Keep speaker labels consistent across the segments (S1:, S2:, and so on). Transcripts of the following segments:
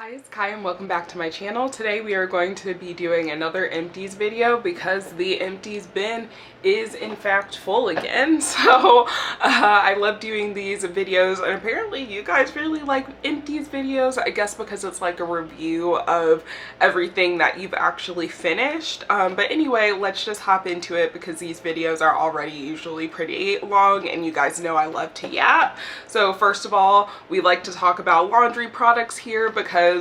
S1: Hi, it's Kai and welcome back to my channel. Today we are going to be doing another empties video because the empties bin is in fact full again. So I love doing these videos, and apparently you guys really like empties videos, I guess because it's like a review of everything that you've actually finished. But anyway, let's just hop into it because these videos are already usually pretty long and you guys know I love to yap. So first of all, we like to talk about laundry products here because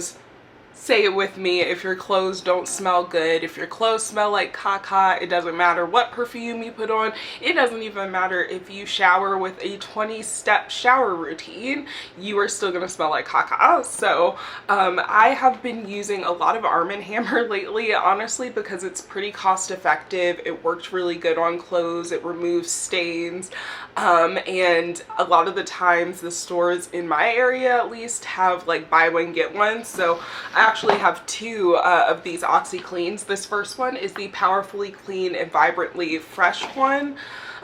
S1: say it with me, if your clothes don't smell good, if your clothes smell like caca, it doesn't matter what perfume you put on, it doesn't even matter if you shower with a 20-step shower routine, you are still gonna smell like caca. So I have been using a lot of Armen Hammer lately, honestly, because it's pretty cost effective. It works really good on clothes, it removes stains, and a lot of the times the stores in my area at least have like buy one get one. So I actually have two of these OxiCleans. This first one is the Powerfully Clean and Vibrantly Fresh one.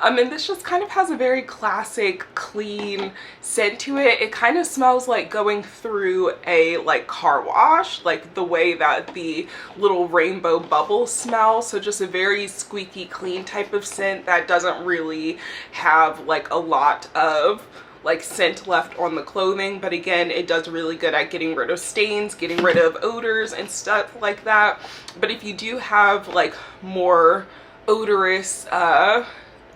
S1: And this just kind of has a very classic clean scent to it. It kind of smells like going through a like car wash, like the way that the little rainbow bubbles smell. So just a very squeaky clean type of scent that doesn't really have like a lot of like scent left on the clothing, but again, it does really good at getting rid of stains, getting rid of odors and stuff like that. But if you do have like more odorous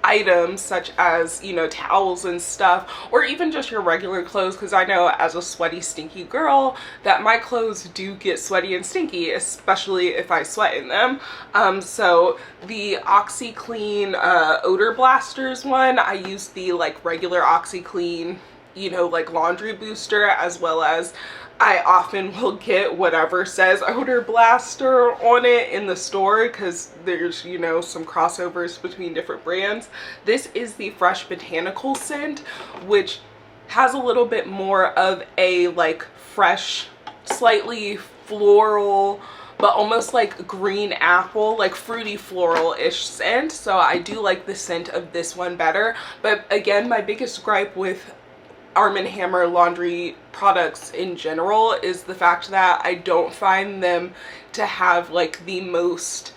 S1: items such as, you know, towels and stuff, or even just your regular clothes, because I know as a sweaty stinky girl that my clothes do get sweaty and stinky, especially if I sweat in them. So the OxiClean odor blasters one, I use the like regular OxiClean, you know, like laundry booster, as well as I often will get whatever says odor blaster on it in the store because there's, you know, some crossovers between different brands. This is the Fresh Botanical scent, which has a little bit more of a like fresh, slightly floral, but almost like green apple, like fruity floral-ish scent. So I do like the scent of this one better. But again, my biggest gripe with Armen Hammer laundry products in general is the fact that I don't find them to have like the most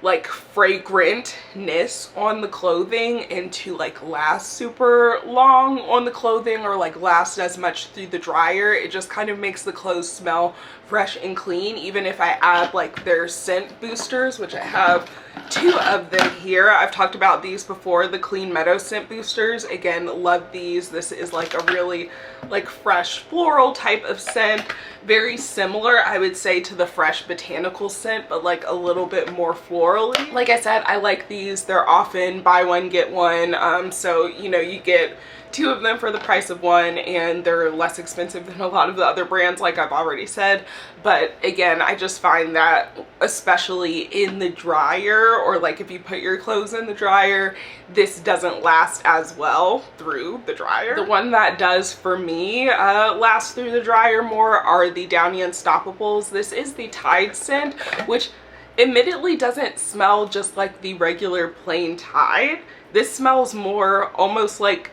S1: like fragrantness on the clothing and to like last super long on the clothing or like last as much through the dryer. It just kind of makes the clothes smell fresh and clean, even if I add like their scent boosters, which I have two of them here. I've talked about these before, the Clean Meadow scent boosters. Again, love these. This is like a really like fresh floral type of scent, very similar I would say to the Fresh Botanical scent, but like a little bit more florally. Like I said, I like these. They're often buy one get one, so you know, you get two of them for the price of one, and they're less expensive than a lot of the other brands like I've already said. But again, I just find that especially in the dryer, or like if you put your clothes in the dryer, this doesn't last as well through the dryer. The one that does for me last through the dryer more are the Downy Unstoppables. This is the Tide scent, which admittedly doesn't smell just like the regular plain Tide. This smells more almost like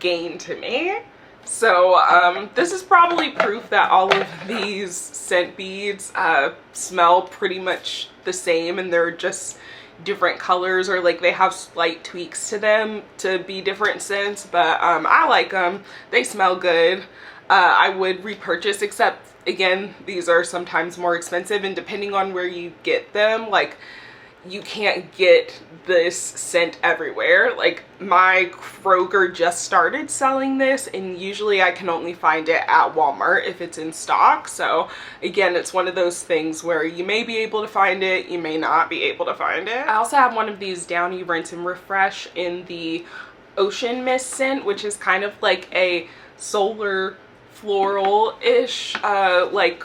S1: Gain to me. So this is probably proof that all of these scent beads smell pretty much the same, and they're just different colors, or like they have slight tweaks to them to be different scents. But I like them. They smell good. I would repurchase, except again, these are sometimes more expensive, and depending on where you get them, like you can't get this scent everywhere. Like my Kroger just started selling this, and usually I can only find it at Walmart if it's in stock. So again, it's one of those things where you may be able to find it, you may not be able to find it. I also have one of these Downy Rinse and Refresh in the Ocean Mist scent, which is kind of like a solar floral-ish like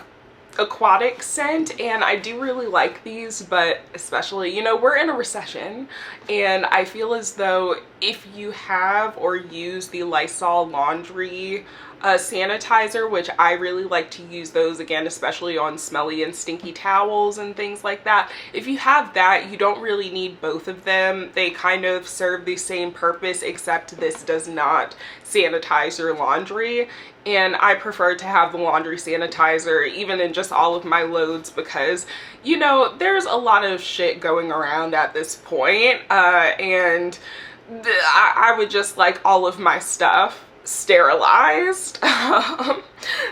S1: aquatic scent, and I do really like these. But especially, you know, we're in a recession, and I feel as though if you have or use the Lysol laundry sanitizer, which I really like to use those again, especially on smelly and stinky towels and things like that. If you have that, you don't really need both of them. They kind of serve the same purpose, except this does not sanitize your laundry. And I prefer to have the laundry sanitizer even in just all of my loads because, you know, there's a lot of shit going around at this point, and I would just like all of my stuff sterilized.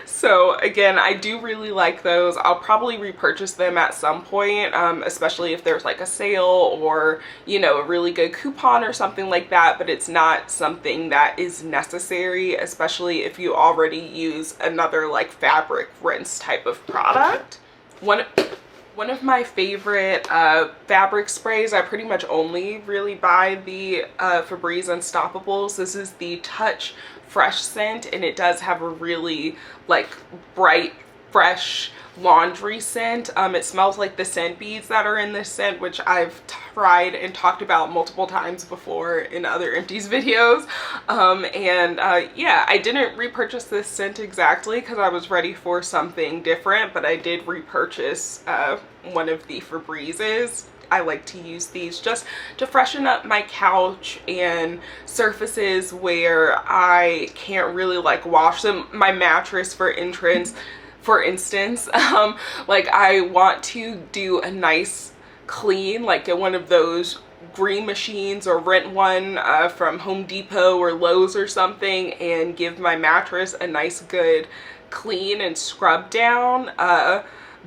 S1: So again, I do really like those. I'll probably repurchase them at some point, especially if there's like a sale or, you know, a really good coupon or something like that, but it's not something that is necessary, especially if you already use another like fabric rinse type of product. One of my favorite fabric sprays, I pretty much only really buy the Febreze Unstoppables. This is the Touch Fresh scent, and it does have a really like bright, fresh laundry scent. It smells like the scent beads that are in this scent, which I've tried and talked about multiple times before in other Empties videos. Yeah, I didn't repurchase this scent exactly because I was ready for something different, but I did repurchase one of the Febrezes. I like to use these just to freshen up my couch and surfaces where I can't really like wash them. My mattress, for instance, like I want to do a nice clean, like get one of those green machines or rent one from Home Depot or Lowe's or something and give my mattress a nice good clean and scrub down.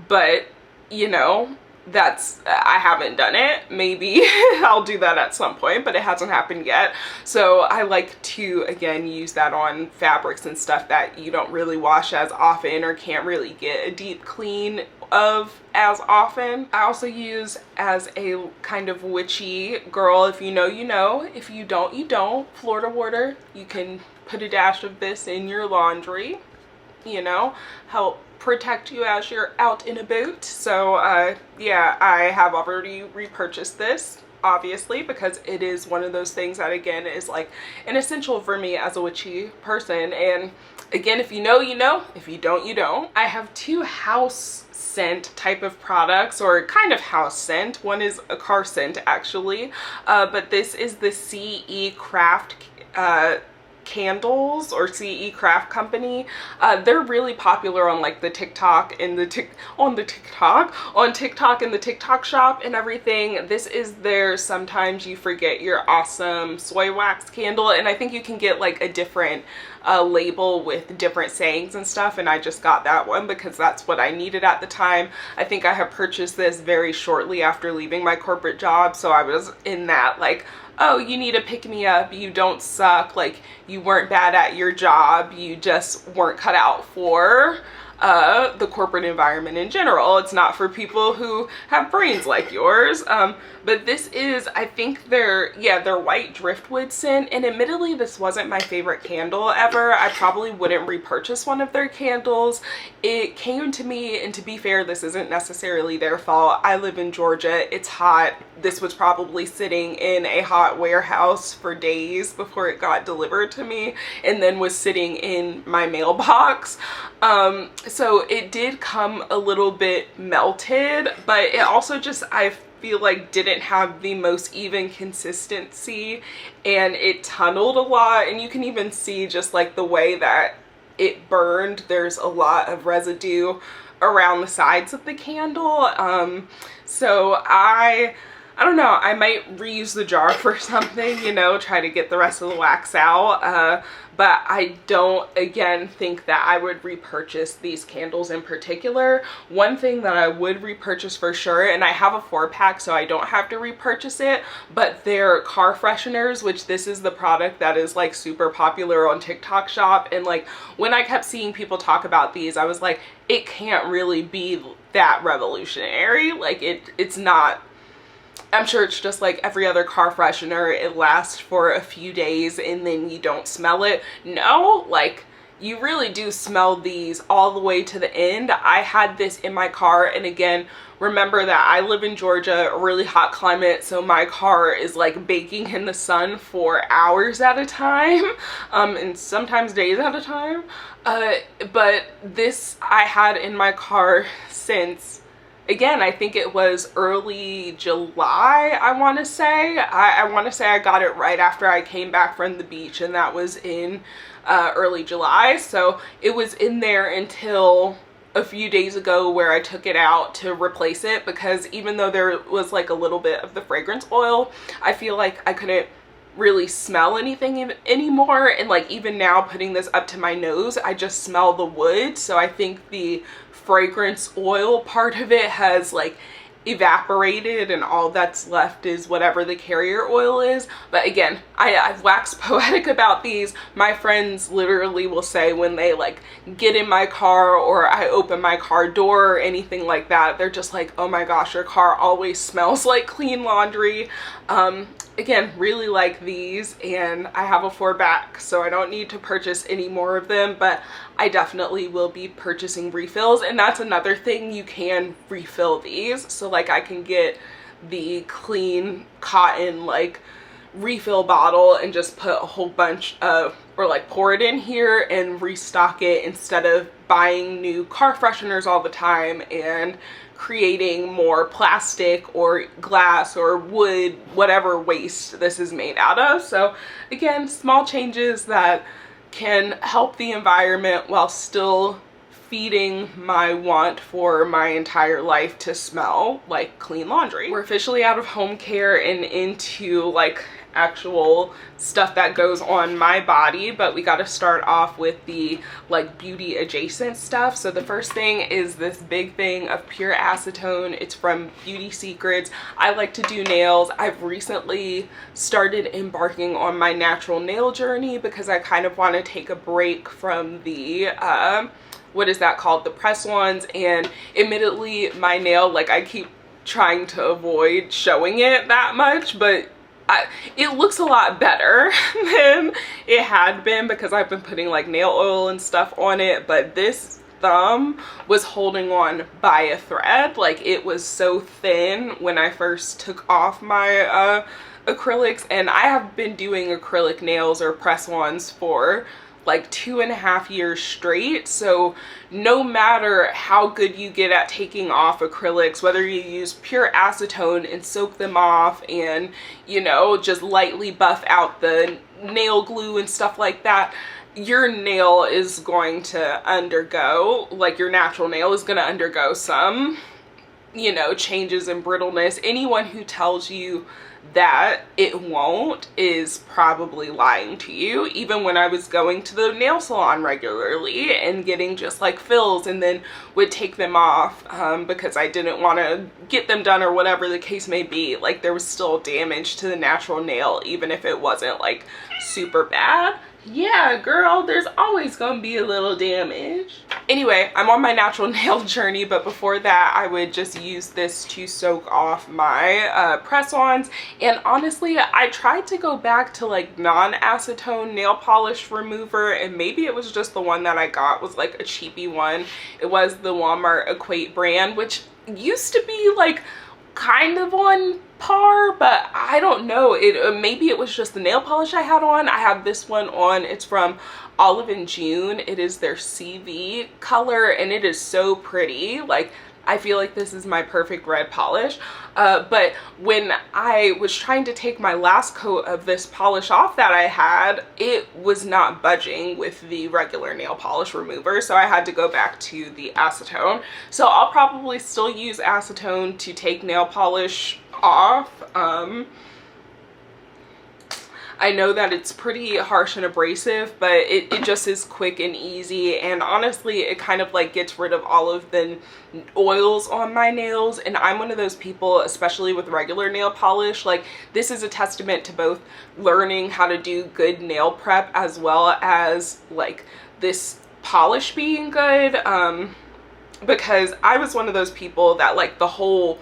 S1: But you know, I haven't done it. Maybe I'll do that at some point, but it hasn't happened yet. So I like to, again, use that on fabrics and stuff that you don't really wash as often or can't really get a deep clean of as often. I also use, as a kind of witchy girl, if you know, you know, if you don't, you don't, Florida water. You can put a dash of this in your laundry, you know, help protect you as you're out in a boat. So yeah, I have already repurchased this, obviously, because it is one of those things that, again, is like an essential for me as a witchy person. And again, if you know, you know, if you don't, you don't. I have two house scent type of products, or kind of house scent. One is a car scent, actually, but this is the CE Craft candles, or CE Craft Company. They're really popular on like the TikTok and the TikTok and the TikTok shop and everything. This is their Sometimes You Forget Your Awesome Soy Wax candle, and I think you can get like a different label with different sayings and stuff, and I just got that one because that's what I needed at the time. I think I have purchased this very shortly after leaving my corporate job, so I was in that like, oh, you need to pick me up, you don't suck, like you weren't bad at your job, you just weren't cut out for the corporate environment in general. It's not for people who have brains like yours. But this is, I think their white driftwood scent, and admittedly this wasn't my favorite candle ever. I probably wouldn't repurchase one of their candles. It came to me, and to be fair, this isn't necessarily their fault. I live in Georgia, it's hot. This was probably sitting in a hot warehouse for days before it got delivered to me, and then was sitting in my mailbox. So it did come a little bit melted, but it also just, I feel like, didn't have the most even consistency, and it tunneled a lot, and you can even see just like the way that it burned. There's a lot of residue around the sides of the candle. So I don't know, I might reuse the jar for something, you know, try to get the rest of the wax out. But I don't, again, think that I would repurchase these candles in particular. One thing that I would repurchase for sure, and I have a 4-pack so I don't have to repurchase it, but they're car fresheners, which this is the product that is like super popular on TikTok shop. And like when I kept seeing people talk about these, I was like, it can't really be that revolutionary. Like it's not. I'm sure it's just like every other car freshener. It lasts for a few days and then you don't smell it. No, like you really do smell these all the way to the end. I had this in my car, and again, remember that I live in Georgia, a really hot climate, so my car is like baking in the sun for hours at a time, and sometimes days at a time. But this I had in my car since, again, I think it was early July, I want to say. I want to say I got it right after I came back from the beach, and that was in early July. So it was in there until a few days ago, where I took it out to replace it, because even though there was like a little bit of the fragrance oil, I feel like I couldn't really smell anything anymore. And like even now, putting this up to my nose, I just smell the wood. So I think the fragrance oil part of it has like evaporated, and all that's left is whatever the carrier oil is. But again, I've waxed poetic about these. My friends literally will say when they like get in my car, or I open my car door or anything like that, they're just like, oh my gosh, your car always smells like clean laundry. Again, really like these, and I have a 4-pack, so I don't need to purchase any more of them, but I definitely will be purchasing refills. And that's another thing, you can refill these. So like I can get the clean cotton like refill bottle and just put a whole bunch of, or like pour it in here and restock it, instead of buying new car fresheners all the time and creating more plastic or glass or wood, whatever waste this is made out of. So again, small changes that can help the environment while still feeding my want for my entire life to smell like clean laundry. We're officially out of home care and into like actual stuff that goes on my body, but we got to start off with the like beauty adjacent stuff. So the first thing is this big thing of pure acetone. It's from Beauty Secrets. I like to do nails. I've recently started embarking on my natural nail journey, because I kind of want to take a break from the what is that called, the press ones. And admittedly, my nail, like I keep trying to avoid showing it that much, but it looks a lot better than it had been, because I've been putting like nail oil and stuff on it. But this thumb was holding on by a thread. Like it was so thin when I first took off my acrylics, and I have been doing acrylic nails or press-ons for like 2.5 years straight. So no matter how good you get at taking off acrylics, whether you use pure acetone and soak them off and, you know, just lightly buff out the nail glue and stuff like that, your nail is going to undergo, like your natural nail is going to undergo some, you know, changes in brittleness. Anyone who tells you that it won't is probably lying to you. Even when I was going to the nail salon regularly and getting just like fills, and then would take them off because I didn't want to get them done or whatever the case may be, like there was still damage to the natural nail, even if it wasn't like super bad. Yeah, girl, there's always gonna be a little damage. Anyway, I'm on my natural nail journey, but before that, I would just use this to soak off my press-ons. And honestly, I tried to go back to like non-acetone nail polish remover, and maybe it was just the one that I got was like a cheapy one. It was the Walmart Equate brand, which used to be like kind of on par, but I don't know, it maybe it was just the nail polish I had on. I have this one on. It's from Olive and June. It is their CV color, and it is so pretty. Like I feel like this is my perfect red polish. But when I was trying to take my last coat of this polish off that I had, it was not budging with the regular nail polish remover, so I had to go back to the acetone. So I'll probably still use acetone to take nail polish off. I know that it's pretty harsh and abrasive, but it just is quick and easy, and honestly it kind of like gets rid of all of the oils on my nails. And I'm one of those people, especially with regular nail polish, like this is a testament to both learning how to do good nail prep as well as like this polish being good, because I was one of those people that like the whole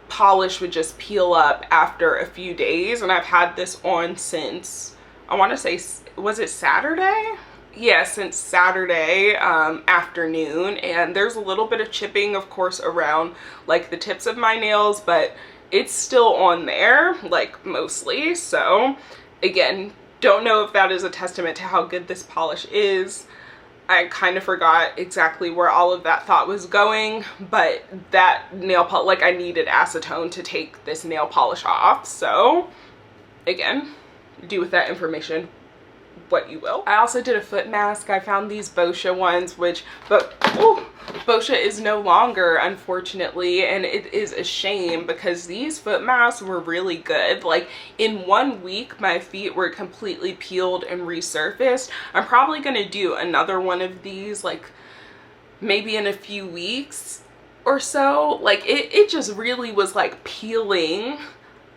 S1: polish would just peel up after a few days, and I've had this on since I want to say, was it Saturday? yeah, since Saturday afternoon, and there's a little bit of chipping, of course, around like the tips of my nails, but it's still on there, like mostly. So again, don't know if that is a testament to how good this polish is. I kind of forgot exactly where all of that thought was going, but that nail polish, like I needed acetone to take this nail polish off. So again, do with that information what you will. I also did a foot mask. I found these Boscia ones, but Boscia is no longer, unfortunately, and it is a shame because these foot masks were really good. Like in 1 week, my feet were completely peeled and resurfaced. I'm probably gonna do another one of these, like maybe in a few weeks or so. Like it just really was like peeling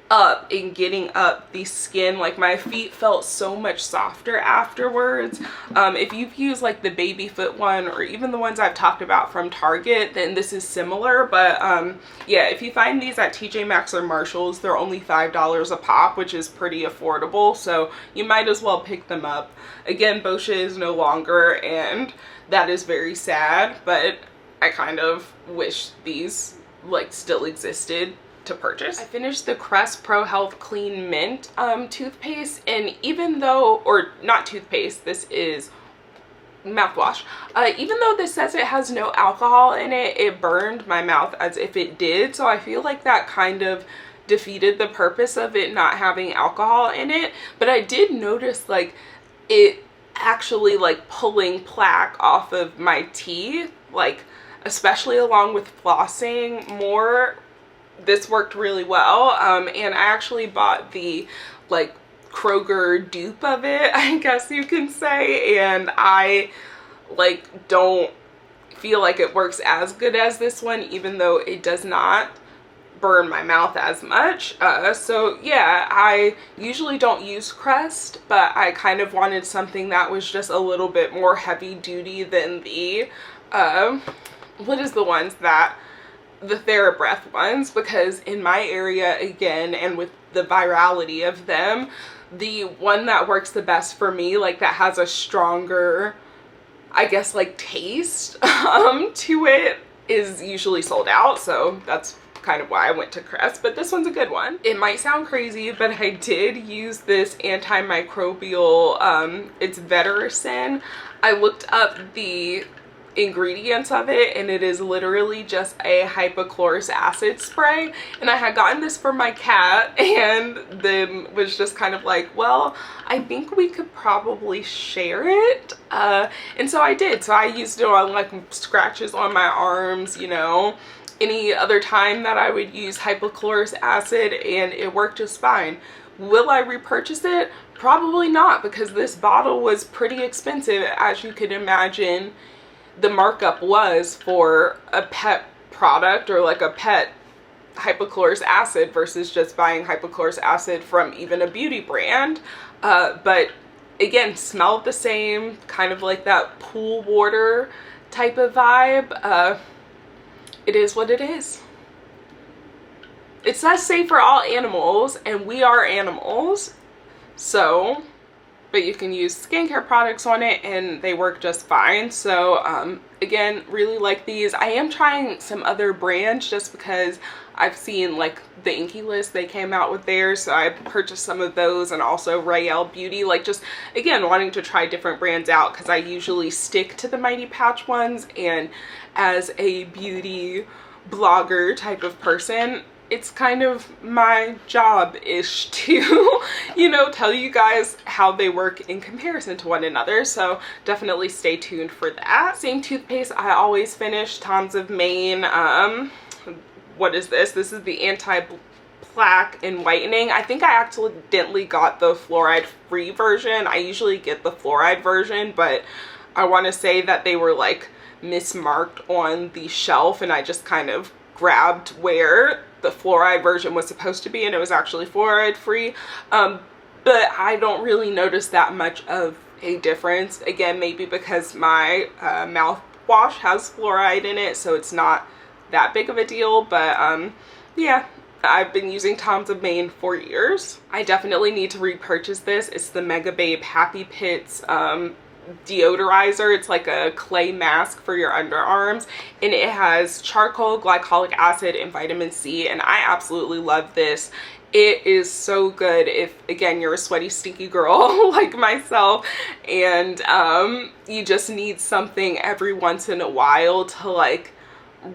S1: up and getting up the skin. Like my feet felt so much softer afterwards. If you've used like the baby foot one or even the ones I've talked about from Target, then this is similar. But yeah, if you find these at TJ Maxx or Marshall's, they're only $5 a pop, which is pretty affordable, so you might as well pick them up. Again, Boscia is no longer, and that is very sad, but I kind of wish these like still existed to purchase. I finished the Crest Pro Health Clean Mint toothpaste, and even though, or not toothpaste, this is mouthwash. Even though this says it has no alcohol in it, it burned my mouth as if it did, so I feel like that kind of defeated the purpose of it not having alcohol in it. But I did notice like it actually like pulling plaque off of my teeth, like especially along with flossing more. This worked really well, and I actually bought the like Kroger dupe of it, I guess you can say, and I like don't feel like it works as good as this one, even though it does not burn my mouth as much. So yeah, I usually don't use Crest, but I kind of wanted something that was just a little bit more heavy duty than the what is the ones that the TheraBreath ones, because in my area, again, and with the virality of them, the one that works the best for me, like that has a stronger, I guess, like taste to it, is usually sold out. So that's kind of why I went to Crest, but this one's a good one. It might sound crazy, but I did use this antimicrobial, it's Vetericyn. I looked up the ingredients of it, and it is literally just a hypochlorous acid spray, and I had gotten this for my cat and then was just kind of like, well, I think we could probably share it, and so I did. So I used it on like scratches on my arms, you know, any other time that I would use hypochlorous acid, and it worked just fine. Will I repurchase it? Probably not, because this bottle was pretty expensive, as you could imagine the markup was for a pet product or like a pet hypochlorous acid versus just buying hypochlorous acid from even a beauty brand. But again, smelled the same, kind of like that pool water type of vibe. It is what it is. It says safe for all animals, and we are animals, so, but you can use skincare products on it and they work just fine. So again, really like these. I am trying some other brands just because I've seen like the Inky List, they came out with theirs, so I purchased some of those, and also Rael Beauty, like just again wanting to try different brands out, because I usually stick to the Mighty Patch ones, and as a beauty blogger type of person, it's kind of my job-ish to, you know, tell you guys how they work in comparison to one another. So definitely stay tuned for that. Same toothpaste I always finish, Tons of Maine. What is this? This is the Anti-Plaque and Whitening. I think I accidentally got the fluoride-free version. I usually get the fluoride version, but I want to say that they were like mismarked on the shelf, and I just kind of grabbed where the fluoride version was supposed to be, and it was actually fluoride free. But I don't really notice that much of a difference. Again, maybe because my mouthwash has fluoride in it, so it's not that big of a deal. But yeah, I've been using Tons of Maine for years. I definitely need to repurchase this. It's the Megababe Happy Pits deodorizer. It's like a clay mask for your underarms, and it has charcoal, glycolic acid, and vitamin C, and I absolutely love this. It is so good if, again, you're a sweaty, stinky girl like myself, and you just need something every once in a while to like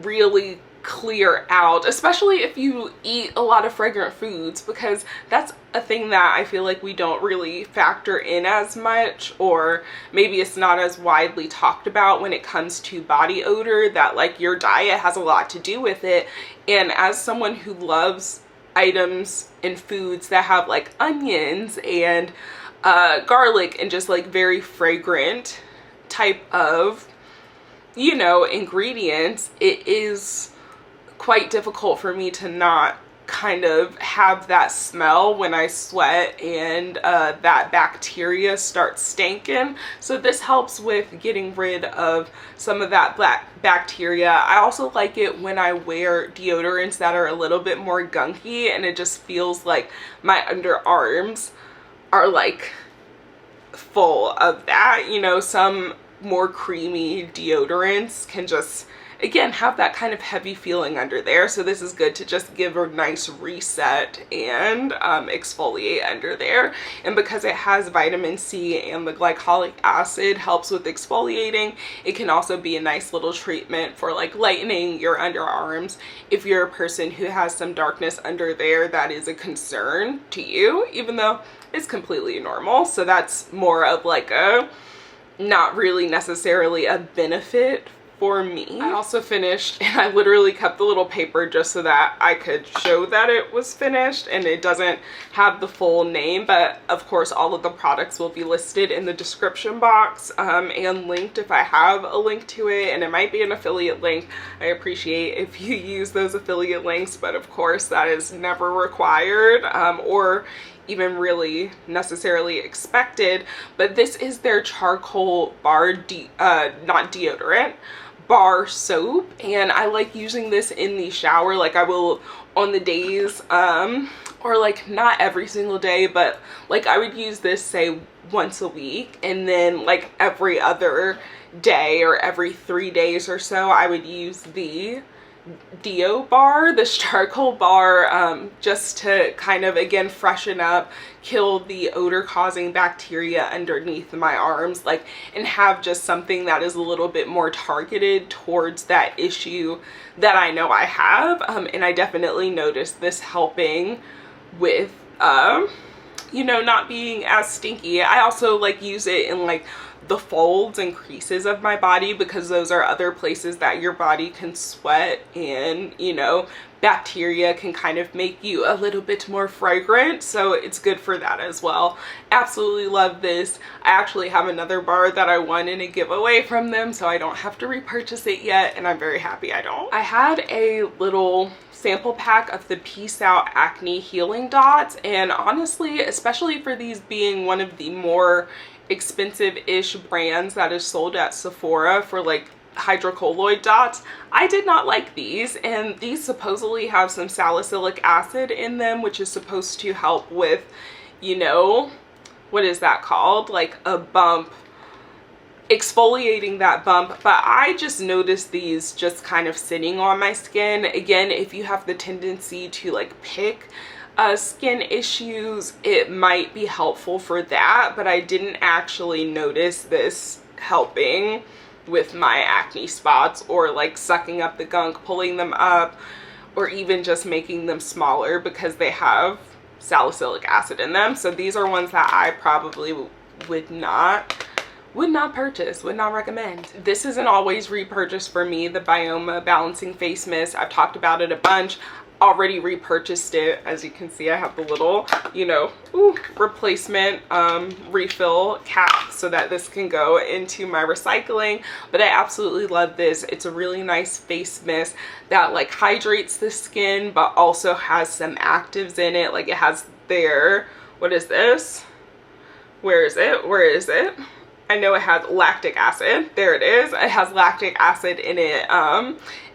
S1: really clear out, especially if you eat a lot of fragrant foods, because that's a thing that I feel like we don't really factor in as much, or maybe it's not as widely talked about when it comes to body odor, that like your diet has a lot to do with it. And as someone who loves items and foods that have like onions and garlic and just like very fragrant type of, you know, ingredients, it is quite difficult for me to not kind of have that smell when I sweat and that bacteria starts stinking. So this helps with getting rid of some of that black bacteria. I also like it when I wear deodorants that are a little bit more gunky, and it just feels like my underarms are like full of that. You know, some more creamy deodorants can just, again, have that kind of heavy feeling under there. So this is good to just give a nice reset and exfoliate under there. And because it has vitamin C and the glycolic acid helps with exfoliating, it can also be a nice little treatment for like lightening your underarms. If you're a person who has some darkness under there, that is a concern to you, even though it's completely normal. So that's more of like a, not really necessarily a benefit for me. I also finished, and I literally kept the little paper just so that I could show that it was finished, and it doesn't have the full name, but of course all of the products will be listed in the description box and linked if I have a link to it, and it might be an affiliate link. I appreciate if you use those affiliate links, but of course that is never required or even really necessarily expected. But this is their charcoal bar not deodorant, bar soap, and I like using this in the shower. Like I will on the days or like not every single day, but like I would use this say once a week, and then like every other day or every 3 days or so I would use the deo bar, this charcoal bar, just to kind of again freshen up, kill the odor causing bacteria underneath my arms, like, and have just something that is a little bit more targeted towards that issue that I know I have. And I definitely noticed this helping with you know, not being as stinky. I also like use it in like the folds and creases of my body, because those are other places that your body can sweat, and you know, bacteria can kind of make you a little bit more fragrant, so it's good for that as well. Absolutely love this. I actually have another bar that I won in a giveaway from them, so I don't have to repurchase it yet, and I'm very happy I don't. I had a little sample pack of the Peace Out Acne Healing Dots, and honestly, especially for these being one of the more expensive-ish brands that is sold at Sephora for like hydrocolloid dots, I did not like these, and these supposedly have some salicylic acid in them, which is supposed to help with, you know, what is that called, like a bump, exfoliating that bump. But I just noticed these just kind of sitting on my skin. Again, if you have the tendency to like pick skin issues, it might be helpful for that, but I didn't actually notice this helping with my acne spots, or like sucking up the gunk, pulling them up, or even just making them smaller, because they have salicylic acid in them. So these are ones that I probably would not purchase, would not recommend. This is an always repurchase for me, the Byoma Balancing Face Mist. I've talked about it a bunch. Already repurchased it. As you can see, I have the little, you know, replacement refill cap so that this can go into my recycling. But I absolutely love this. It's a really nice face mist that like hydrates the skin, but also has some actives in it. Like it has their, what is this? Where is it? Where is it? I know it has lactic acid. There it is. It has lactic acid in it,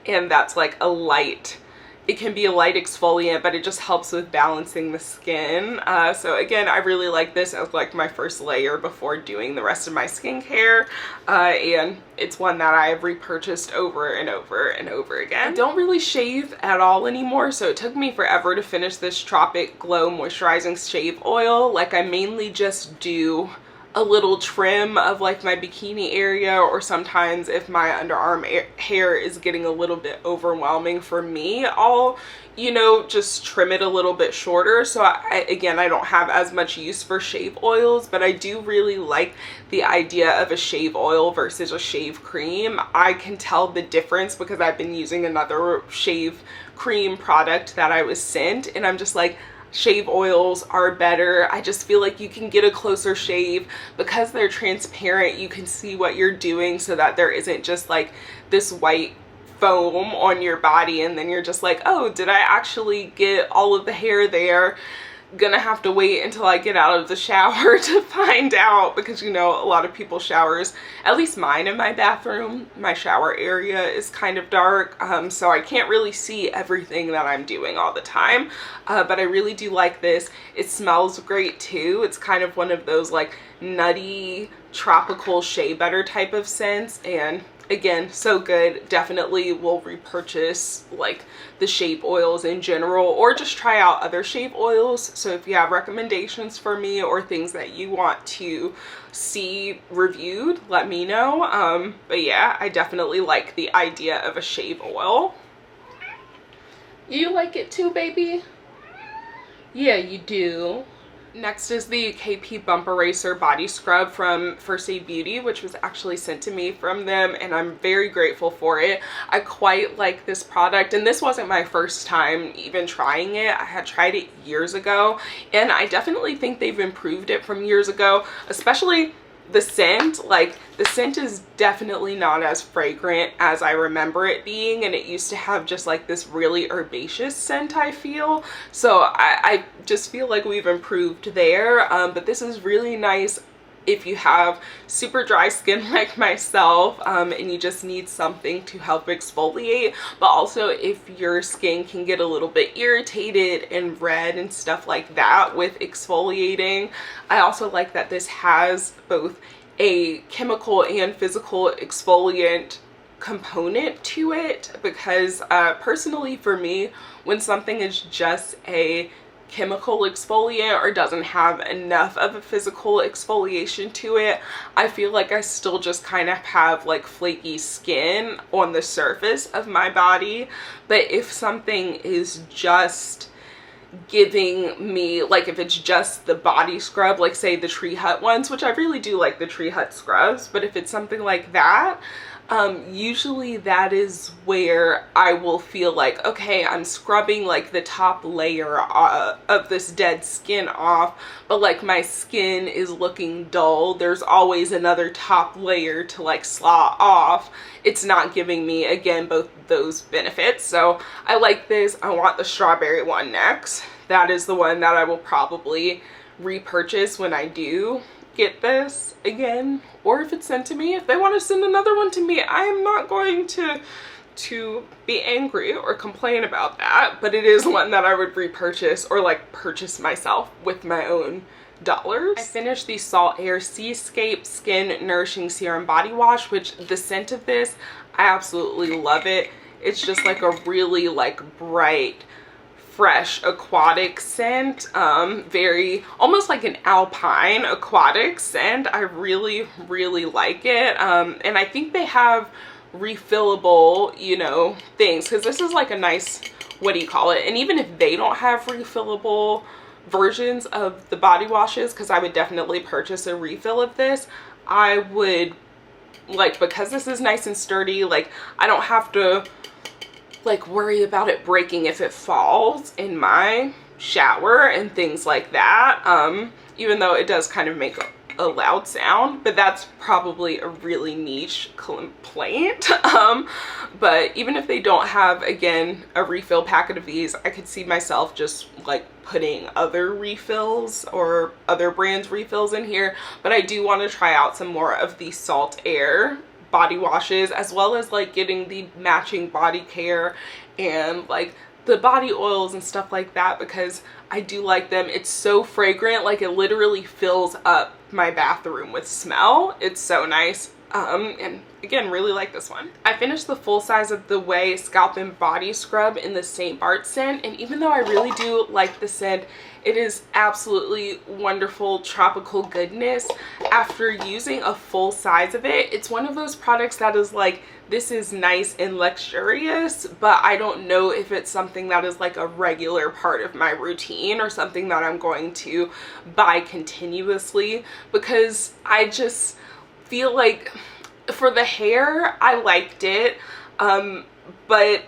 S1: and that's like a light it can be a light exfoliant, but it just helps with balancing the skin. So again, I really like this as like my first layer before doing the rest of my skincare. And it's one that I have repurchased over and over and over again. I don't really shave at all anymore, so it took me forever to finish this Tropic Glow Moisturizing Shave Oil. Like, I mainly just do a little trim of like my bikini area, or sometimes if my underarm hair is getting a little bit overwhelming for me, I'll, you know, just trim it a little bit shorter. So again, I don't have as much use for shave oils, but I do really like the idea of a shave oil versus a shave cream. I can tell the difference because I've been using another shave cream product that I was sent, and I'm just like, shave oils are better. I just feel like you can get a closer shave because they're transparent. You can see what you're doing so that there isn't just like this white foam on your body and then you're just like, oh, did I actually get all of the hair there? Gonna have to wait until I get out of the shower to find out, because you know, a lot of people showers, at least mine in my bathroom, my shower area is kind of dark, so I can't really see everything that I'm doing all the time, but I really do like this. It smells great too. It's kind of one of those like nutty tropical shea butter type of scents, and again, so good. Definitely will repurchase like the shave oils in general, or just try out other shave oils. So if you have recommendations for me or things that you want to see reviewed, let me know. But yeah, I definitely like the idea of a shave oil. You like it too, baby? Yeah, you do. Next is the KP Bump Eraser Body Scrub from First Aid Beauty, which was actually sent to me from them, and I'm very grateful for it. I quite like this product, and this wasn't my first time even trying it. I had tried it years ago, and I definitely think they've improved it from years ago, especially the scent. Like, the scent is definitely not as fragrant as I remember it being, and it used to have just like this really herbaceous scent, I feel. So I just feel like we've improved there, but this is really nice if you have super dry skin like myself, and you just need something to help exfoliate, but also if your skin can get a little bit irritated and red and stuff like that with exfoliating. I also like that this has both a chemical and physical exfoliant component to it, because personally for me, when something is just a chemical exfoliant or doesn't have enough of a physical exfoliation to it, I feel like I still just kind of have like flaky skin on the surface of my body. But if something is just giving me, like if it's just the body scrub, like say the Tree Hut ones, which I really do like the Tree Hut scrubs, but if it's something like that, usually that is where I will feel like, okay, I'm scrubbing like the top layer of this dead skin off, but like my skin is looking dull. There's always another top layer to like slaw off. It's not giving me, again, both those benefits. So I like this. I want the strawberry one next. That is the one that I will probably repurchase when I do get this again, or if it's sent to me. If they want to send another one to me, I am not going to be angry or complain about that, but it is one that I would repurchase or like purchase myself with my own dollars. I finished the Salt Air Seascape Skin Nourishing Serum Body Wash, which the scent of this, I absolutely love it. It's just like a really like bright, fresh aquatic scent, very almost like an alpine aquatic scent. I really like it, and I think they have refillable, you know, things, because this is like a nice, what do you call it, and even if they don't have refillable versions of the body washes, because I would definitely purchase a refill of this, I would like, because this is nice and sturdy, like I don't have to like worry about it breaking if it falls in my shower and things like that, even though it does kind of make a loud sound, but that's probably a really niche complaint. But even if they don't have, again, a refill packet of these, I could see myself just like putting other refills or other brands refills in here. But I do want to try out some more of the Salt Air body washes, as well as like getting the matching body care and like the body oils and stuff like that because I do like them. It's so fragrant, like it literally fills up my bathroom with smell. It's so nice. And again, really like this one. I finished the full size of the Way Scalp and Body Scrub in the St. Bart scent, and even though I really do like the scent, it is absolutely wonderful tropical goodness. After using a full size of it, it's one of those products that is like, this is nice and luxurious, but I don't know if it's something that is like a regular part of my routine or something that I'm going to buy continuously, because I just feel like for the hair, I liked it, but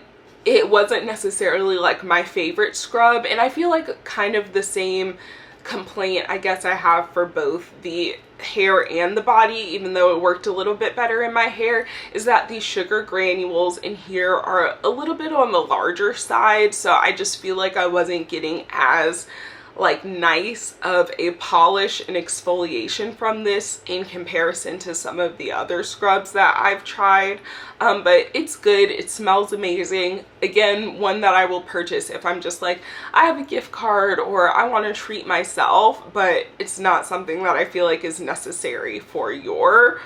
S1: it wasn't necessarily like my favorite scrub. And I feel like kind of the same complaint I guess I have for both the hair and the body, even though it worked a little bit better in my hair, is that these sugar granules in here are a little bit on the larger side. So I just feel like I wasn't getting as like nice of a polish and exfoliation from this in comparison to some of the other scrubs that I've tried. But it's good. It smells amazing. Again, one that I will purchase if I'm just like, I have a gift card or I want to treat myself, but it's not something that I feel like is necessary for your,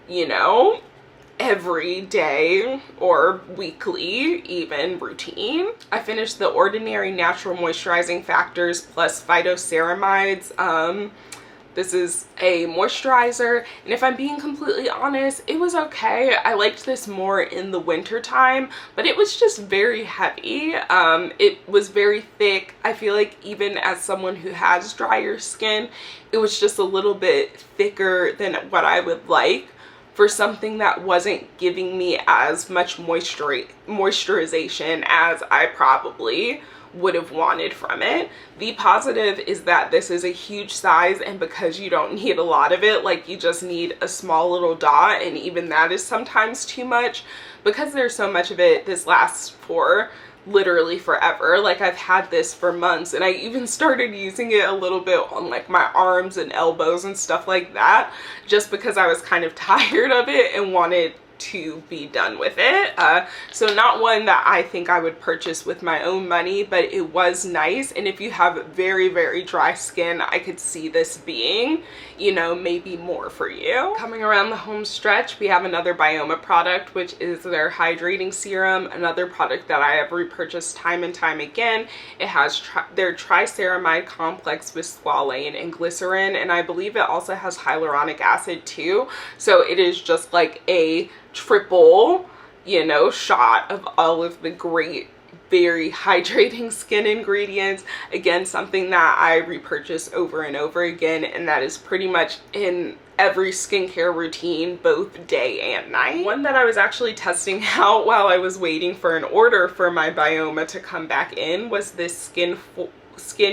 S1: you know, every day or weekly even routine. I finished the Ordinary Natural Moisturizing Factors plus Phytoceramides. This is a moisturizer, and if I'm being completely honest, it was okay. I liked this more in the winter time, but it was just very heavy. It was very thick. I feel like even as someone who has drier skin, it was just a little bit thicker than what I would like for something that wasn't giving me as much moisturization as I probably would have wanted from it. The positive is that this is a huge size, and because you don't need a lot of it, like you just need a small little dot, and even that is sometimes too much. Because there's so much of it, this lasts for literally forever. Like I've had this for months, and I even started using it a little bit on like my arms and elbows and stuff like that, just because I was kind of tired of it and wanted to be done with it. So not one that I think I would purchase with my own money, but it was nice. And if you have very, very dry skin, I could see this being, you know, maybe more for you. Coming around the home stretch, we have another Byoma product, which is their hydrating serum, another product that I have repurchased time and time again. It has their triceramide complex with squalane and glycerin, and I believe it also has hyaluronic acid too. So it is just like a triple, you know, shot of all of the great, very hydrating skin ingredients. Again, something that I repurchase over and over again, and that is pretty much in every skincare routine, both day and night. One that I was actually testing out while I was waiting for an order for my Byoma to come back in was this Skin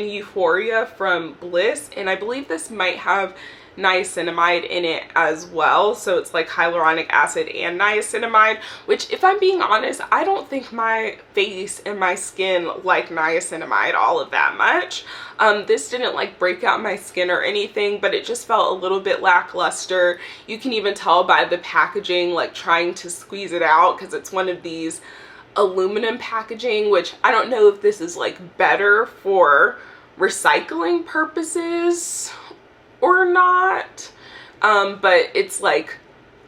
S1: Euphoria from Bliss, and I believe this might have niacinamide in it as well. So it's like hyaluronic acid and niacinamide, which if I'm being honest, I don't think my face and my skin like niacinamide all of that much. This didn't like break out my skin or anything, but it just felt a little bit lackluster. You can even tell by the packaging, like trying to squeeze it out, because it's one of these aluminum packaging, which I don't know if this is like better for recycling purposes or not, but it's like,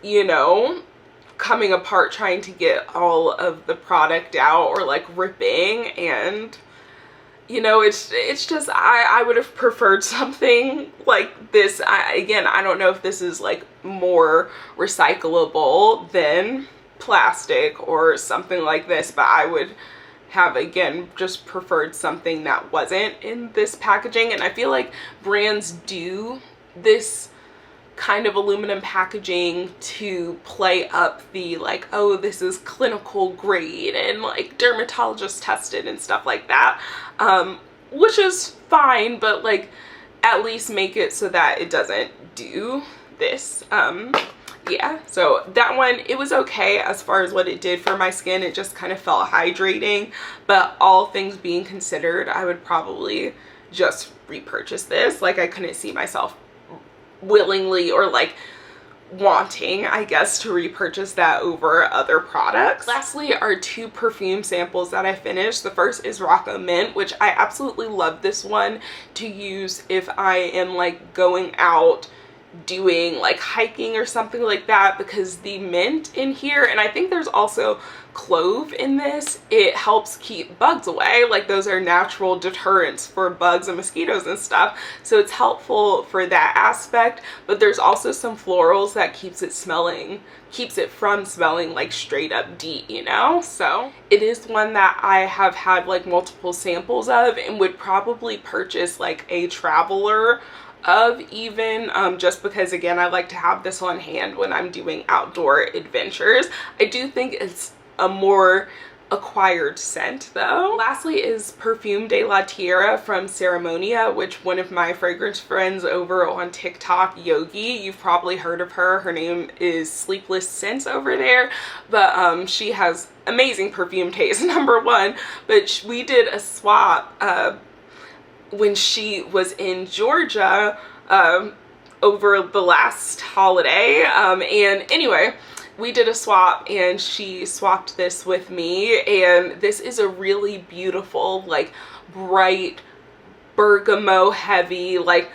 S1: you know, coming apart trying to get all of the product out, or like ripping, and you know, it's just, I would have preferred something like this. Again, I don't know if this is like more recyclable than plastic or something like this, but I would have, again, just preferred something that wasn't in this packaging. And I feel like brands do this kind of aluminum packaging to play up the like, oh, this is clinical grade and like dermatologist tested and stuff like that, which is fine, but like at least make it so that it doesn't do this. Yeah, so that one, it was okay as far as what it did for my skin. It just kind of felt hydrating, but all things being considered, I would probably just repurchase this. Like I couldn't see myself willingly or like wanting, I guess, to repurchase that over other products. Lastly are two perfume samples that I finished. The first is Rocco Mint, which I absolutely love this one to use if I am like going out doing like hiking or something like that, because the mint in here, and I think there's also clove in this, it helps keep bugs away. Like those are natural deterrents for bugs and mosquitoes and stuff, so it's helpful for that aspect. But there's also some florals that keeps it from smelling like straight up DEET, you know? So it is one that I have had like multiple samples of and would probably purchase like a traveler of even, just because again I like to have this on hand when I'm doing outdoor adventures. I do think it's a more acquired scent though. Lastly is Perfume de la Tierra from Ceremonia, which one of my fragrance friends over on TikTok, Yogi, you've probably heard of her. Her name is Sleepless Scents over there, but she has amazing perfume taste, number one. But we did a swap when she was in Georgia over the last holiday, and anyway, we did a swap and she swapped this with me, and this is a really beautiful, like bright bergamot heavy, like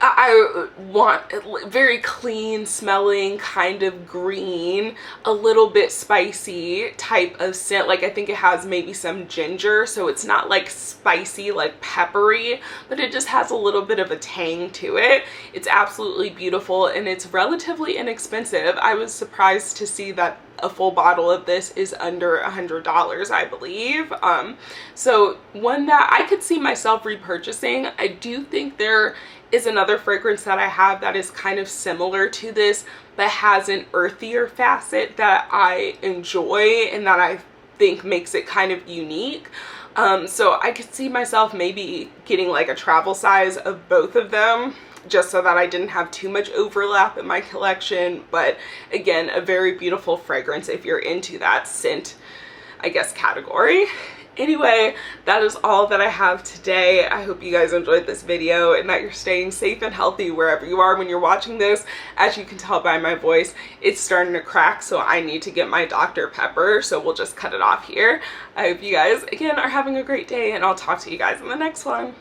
S1: I want very clean smelling kind of green, a little bit spicy type of scent. Like I think it has maybe some ginger, so it's not like spicy like peppery, but it just has a little bit of a tang to it. It's absolutely beautiful and it's relatively inexpensive. I was surprised to see that a full bottle of this is under $100, I believe. So one that I could see myself repurchasing. I do think there is another fragrance that I have that is kind of similar to this but has an earthier facet that I enjoy and that I think makes it kind of unique. So I could see myself maybe getting like a travel size of both of them, just so that I didn't have too much overlap in my collection. But again, a very beautiful fragrance if you're into that scent, I guess, category. Anyway, that is all that I have today. I hope you guys enjoyed this video and that you're staying safe and healthy wherever you are when you're watching this. As you can tell by my voice, it's starting to crack, so I need to get my Dr. Pepper, so we'll just cut it off here. I hope you guys, again, are having a great day, and I'll talk to you guys in the next one.